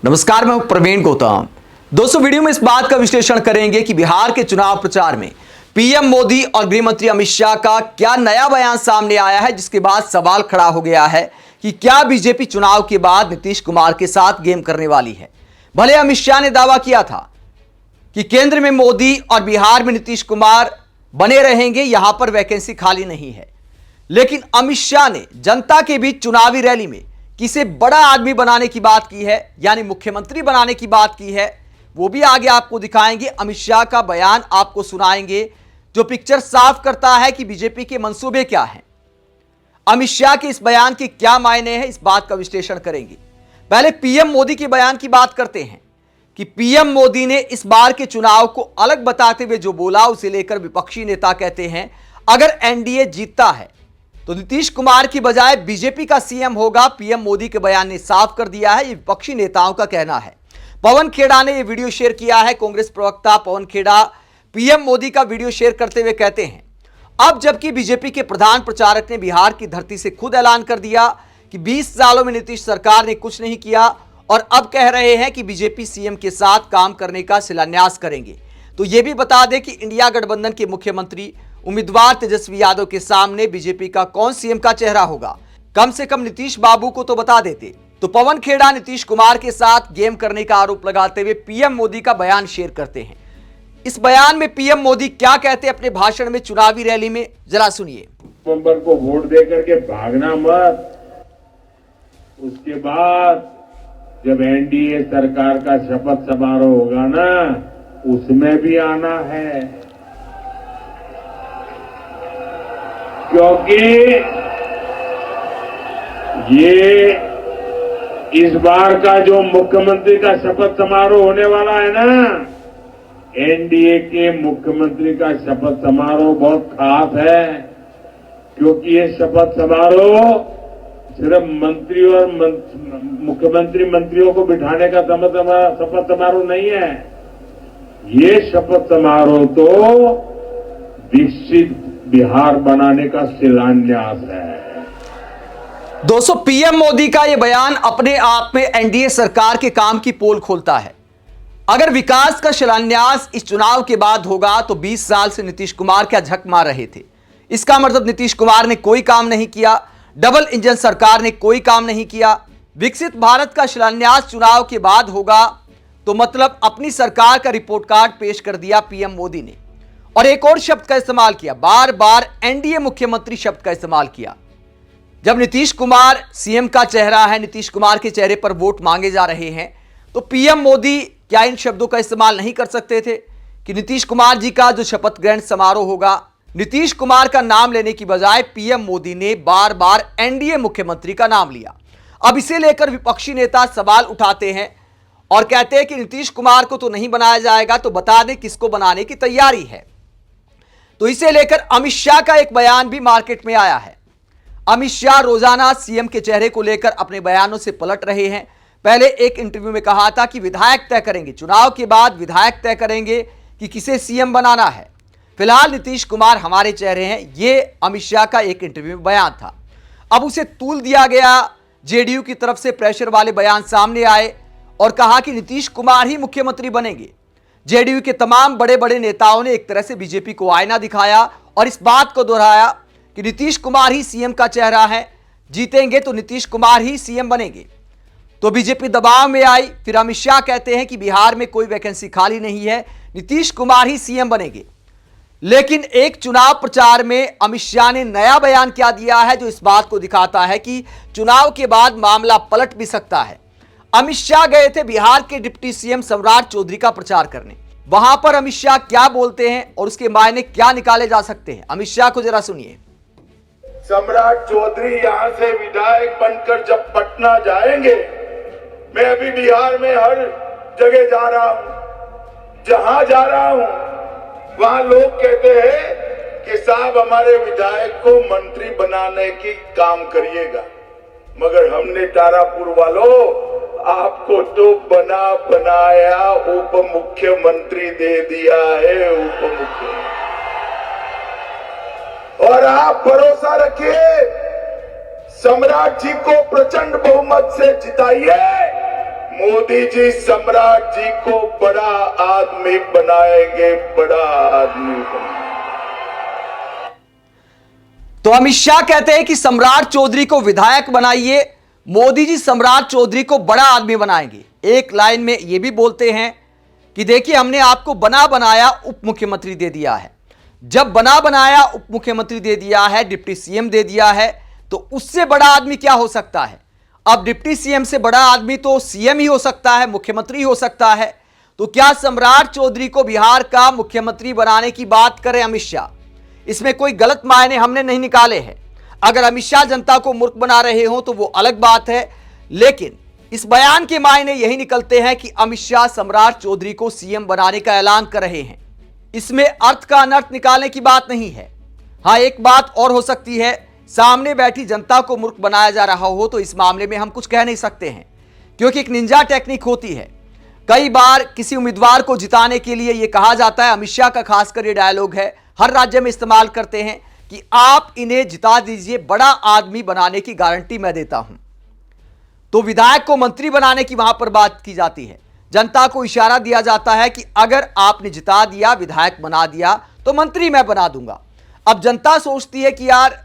नमस्कार, मैं प्रवीण गौतम। दोस्तों, वीडियो में इस बात का विश्लेषण करेंगे कि बिहार के चुनाव प्रचार में पीएम मोदी और गृह मंत्री अमित शाह का क्या नया बयान सामने आया है, जिसके बाद सवाल खड़ा हो गया है कि क्या बीजेपी चुनाव के बाद नीतीश कुमार के साथ गेम करने वाली है। भले अमित शाह ने दावा किया था कि केंद्र में मोदी और बिहार में नीतीश कुमार बने रहेंगे, यहां पर वैकेंसी खाली नहीं है, लेकिन अमित शाह ने जनता के बीच चुनावी रैली में किसे बड़ा आदमी बनाने की बात की है, यानी मुख्यमंत्री बनाने की बात की है। वो भी आगे आपको दिखाएंगे। अमित शाह का बयान आपको सुनाएंगे जो पिक्चर साफ करता है कि बीजेपी के मंसूबे क्या हैं। अमित शाह के इस बयान के क्या मायने हैं, इस बात का विश्लेषण करेंगे। पहले पीएम मोदी के बयान की बात करते हैं कि पीएम मोदी ने इस बार के चुनाव को अलग बताते हुए जो बोला, उसे लेकर विपक्षी नेता कहते हैं अगर एनडीए जीतता है तो नीतीश कुमार की बजाय बीजेपी का सीएम होगा। पीएम मोदी के बयान ने साफ कर दिया है, ये विपक्षी नेताओं का कहना है। पवन खेड़ा ने यह वीडियो शेयर किया है। कांग्रेस प्रवक्ता पवन खेड़ा पीएम मोदी का वीडियो शेयर करते हुए कहते हैं अब जबकि बीजेपी के प्रधान प्रचारक ने बिहार की धरती से खुद ऐलान कर दिया कि 20 सालों में नीतीश सरकार ने कुछ नहीं किया और अब कह रहे हैं कि बीजेपी सीएम के साथ काम करने का शिलान्यास करेंगे, तो यह भी बता दें कि इंडिया गठबंधन के मुख्यमंत्री उम्मीदवार तेजस्वी यादव के सामने बीजेपी का कौन सीएम का चेहरा होगा, कम से कम नीतीश बाबू को तो बता देते। तो पवन खेड़ा नीतीश कुमार के साथ गेम करने का आरोप लगाते हुए पीएम मोदी का बयान शेयर करते हैं। इस बयान में पीएम मोदी क्या कहते हैं अपने भाषण में चुनावी रैली में, जरा सुनिए। नवंबर को वोट देकर के भागना मत। उसके बाद जब एनडीए सरकार का शपथ समारोह होगा ना, उसमें भी आना है, क्योंकि ये इस बार का जो मुख्यमंत्री का शपथ समारोह होने वाला है ना, एनडीए के मुख्यमंत्री का शपथ समारोह बहुत खास है, क्योंकि ये शपथ समारोह सिर्फ मंत्री और मुख्यमंत्री मंत्रियों को बिठाने का शपथ समारोह नहीं है। ये शपथ समारोह तो विकसित बिहार बनाने का शिलान्यास है। दोस्तों, पीएम मोदी का यह बयान अपने आप में एनडीए सरकार के काम की पोल खोलता है। अगर विकास का शिलान्यास इस चुनाव के बाद होगा तो 20 साल से नीतीश कुमार क्या झक मार रहे थे, इसका मतलब नीतीश कुमार ने कोई काम नहीं किया, डबल इंजन सरकार ने कोई काम नहीं किया। विकसित भारत का शिलान्यास चुनाव के बाद होगा तो मतलब अपनी सरकार का रिपोर्ट कार्ड पेश कर दिया पीएम मोदी ने। और एक और शब्द का इस्तेमाल किया, बार बार एनडीए मुख्यमंत्री शब्द का इस्तेमाल किया। जब नीतीश कुमार सीएम का चेहरा है, नीतीश कुमार के चेहरे पर वोट मांगे जा रहे हैं, तो पीएम मोदी क्या इन शब्दों का इस्तेमाल नहीं कर सकते थे कि नीतीश कुमार जी का जो शपथ ग्रहण समारोह होगा, नीतीश कुमार का नाम लेने की बजाय पीएम मोदी ने बार बार एनडीए मुख्यमंत्री का नाम लिया। अब इसे लेकर विपक्षी नेता सवाल उठाते हैं और कहते हैं कि नीतीश कुमार को तो नहीं बनाया जाएगा, तो बता दें किसको बनाने की तैयारी है। तो इसे लेकर अमित शाह का एक बयान भी मार्केट में आया है। अमित शाह रोजाना सीएम के चेहरे को लेकर अपने बयानों से पलट रहे हैं। पहले एक इंटरव्यू में कहा था कि विधायक तय करेंगे, चुनाव के बाद विधायक तय करेंगे कि किसे सीएम बनाना है, फिलहाल नीतीश कुमार हमारे चेहरे हैं। यह अमित शाह का एक इंटरव्यू में बयान था। अब उसे तूल दिया गया, जेडीयू की तरफ से प्रेशर वाले बयान सामने आए और कहा कि नीतीश कुमार ही मुख्यमंत्री बनेंगे। जेडीयू के तमाम बड़े बड़े नेताओं ने एक तरह से बीजेपी को आईना दिखाया और इस बात को दोहराया कि नीतीश कुमार ही सीएम का चेहरा है, जीतेंगे तो नीतीश कुमार ही सीएम बनेंगे। तो बीजेपी दबाव में आई। फिर अमित शाह कहते हैं कि बिहार में कोई वैकेंसी खाली नहीं है, नीतीश कुमार ही सीएम बनेंगे। लेकिन एक चुनाव प्रचार में अमित शाह ने नया बयान क्या दिया है जो इस बात को दिखाता है कि चुनाव के बाद मामला पलट भी सकता है। अमित शाह गए थे बिहार के डिप्टी सीएम सम्राट चौधरी का प्रचार करने। वहां पर अमित शाह क्या बोलते हैं और उसके मायने क्या निकाले जा सकते हैं, अमित शाह को जरा सुनिए। सम्राट चौधरी यहां से विधायक बनकर जब पटना जाएंगे, मैं अभी बिहार में हर जगह जा रहा हूं, जहां जा रहा हूं वहां लोग कहते हैं कि साहब हमारे विधायक को मंत्री बनाने की काम करिएगा, मगर हमने तारापुर वालों आपको तो बना बनाया उप मुख्यमंत्री दे दिया है, उप मुख्यमंत्री। और आप भरोसा रखिए, सम्राट जी को प्रचंड बहुमत से जिताइए, मोदी जी सम्राट जी को बड़ा आदमी बनाएंगे, बड़ा आदमी बनाएंगे। तो अमित शाह कहते हैं कि सम्राट चौधरी को विधायक बनाइए, मोदी जी सम्राट चौधरी को बड़ा आदमी बनाएंगे। एक लाइन में यह भी बोलते हैं कि देखिए हमने आपको बना बनाया उप मुख्यमंत्री दे दिया है। जब बना बनाया उप मुख्यमंत्री दे दिया है, डिप्टी सीएम दे दिया है, तो उससे बड़ा आदमी क्या हो सकता है। अब डिप्टी सीएम से बड़ा आदमी तो सीएम ही हो सकता है, मुख्यमंत्री हो सकता है। तो क्या सम्राट चौधरी को बिहार का मुख्यमंत्री बनाने की बात करें अमित शाह? इसमें कोई गलत मायने हमने नहीं निकाले हैं। अगर अमित शाह जनता को मूर्ख बना रहे हो तो वो अलग बात है, लेकिन इस बयान के मायने यही निकलते हैं कि अमित शाह सम्राट चौधरी को सीएम बनाने का ऐलान कर रहे हैं। इसमें अर्थ का अनर्थ निकालने की बात नहीं है। हाँ, एक बात और हो सकती है, सामने बैठी जनता को मूर्ख बनाया जा रहा हो तो इस मामले में हम कुछ कह नहीं सकते हैं, क्योंकि एक निंजा टेक्निक होती है। कई बार किसी उम्मीदवार को जिताने के लिए यह कहा जाता है, अमित शाह का खासकर ये डायलॉग है, हर राज्य में इस्तेमाल करते हैं कि आप इन्हें जिता दीजिए, बड़ा आदमी बनाने की गारंटी मैं देता हूं। तो विधायक को मंत्री बनाने की वहां पर बात की जाती है। जनता को इशारा दिया जाता है कि अगर आपने जिता दिया, विधायक बना दिया, तो मंत्री मैं बना दूंगा। अब जनता सोचती है कि यार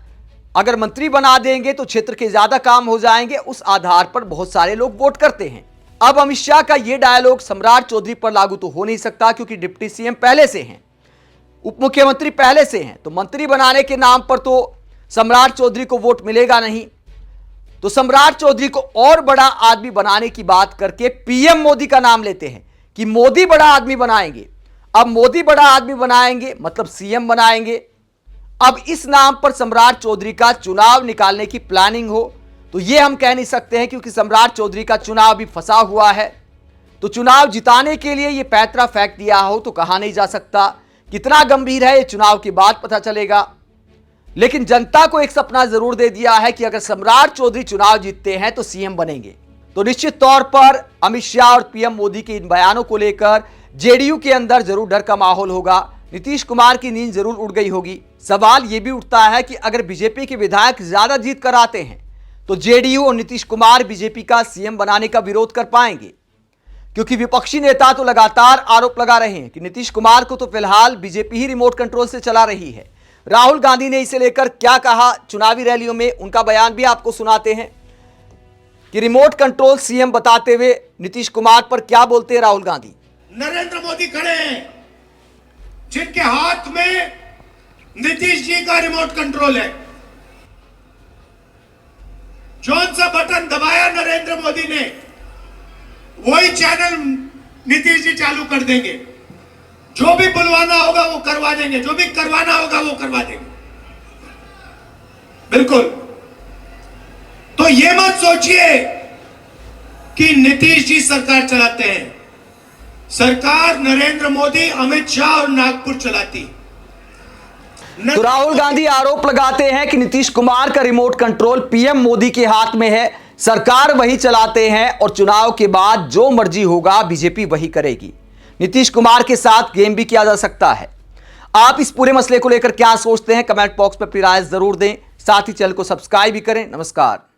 अगर मंत्री बना देंगे तो क्षेत्र के ज्यादा काम हो जाएंगे, उस आधार पर बहुत सारे लोग वोट करते हैं। अब अमित शाह का यह डायलॉग सम्राट चौधरी पर लागू तो हो नहीं सकता, क्योंकि डिप्टी सीएम पहले से हैं, उप मुख्यमंत्री पहले से हैं, तो मंत्री बनाने के नाम पर तो सम्राट चौधरी को वोट मिलेगा नहीं। तो सम्राट चौधरी को और बड़ा आदमी बनाने की बात करके पीएम मोदी का नाम लेते हैं कि मोदी बड़ा आदमी बनाएंगे। अब मोदी बड़ा आदमी बनाएंगे मतलब सीएम बनाएंगे। अब इस नाम पर सम्राट चौधरी का चुनाव निकालने की प्लानिंग हो तो यह हम कह नहीं सकते हैं, क्योंकि सम्राट चौधरी का चुनाव भी फंसा हुआ है। तो चुनाव जिताने के लिए यह पैतरा फेंक दिया हो तो कहा नहीं जा सकता। कितना गंभीर है ये चुनाव के बाद पता चलेगा। लेकिन जनता को एक सपना जरूर दे दिया है कि अगर सम्राट चौधरी चुनाव जीतते हैं तो सीएम बनेंगे। तो निश्चित तौर पर अमित शाह और पीएम मोदी के इन बयानों को लेकर जेडीयू के अंदर जरूर डर का माहौल होगा। नीतीश कुमार की नींद जरूर उड़ गई होगी। सवाल यह भी उठता है कि अगर बीजेपी के विधायक ज्यादा जीत कर आते हैं तो जेडीयू और नीतीश कुमार बीजेपी का सीएम बनाने का विरोध कर पाएंगे, क्योंकि विपक्षी नेता तो लगातार आरोप लगा रहे हैं कि नीतीश कुमार को तो फिलहाल बीजेपी ही रिमोट कंट्रोल से चला रही है। राहुल गांधी ने इसे लेकर क्या कहा चुनावी रैलियों में, उनका बयान भी आपको सुनाते हैं कि रिमोट कंट्रोल सीएम बताते हुए नीतीश कुमार पर क्या बोलते हैं राहुल गांधी। नरेंद्र मोदी खड़े हैं जिनके हाथ में नीतीश जी का रिमोट कंट्रोल है। जौन सा बटन दबाया नरेंद्र मोदी ने, वही चैनल नीतीश जी चालू कर देंगे। जो भी बुलवाना होगा वो करवा देंगे, जो भी करवाना होगा वो करवा देंगे। बिल्कुल। तो ये मत सोचिए कि नीतीश जी सरकार चलाते हैं। सरकार नरेंद्र मोदी, अमित शाह और नागपुर चलाती। तो राहुल गांधी आरोप लगाते हैं कि नीतीश कुमार का रिमोट कंट्रोल पीएम मोदी के हाथ में है, सरकार वही चलाते हैं और चुनाव के बाद जो मर्जी होगा बीजेपी वही करेगी। नीतीश कुमार के साथ गेम भी किया जा सकता है। आप इस पूरे मसले को लेकर क्या सोचते हैं? कमेंट बॉक्स में अपनी राय जरूर दें। साथ ही चैनल को सब्सक्राइब भी करें। नमस्कार।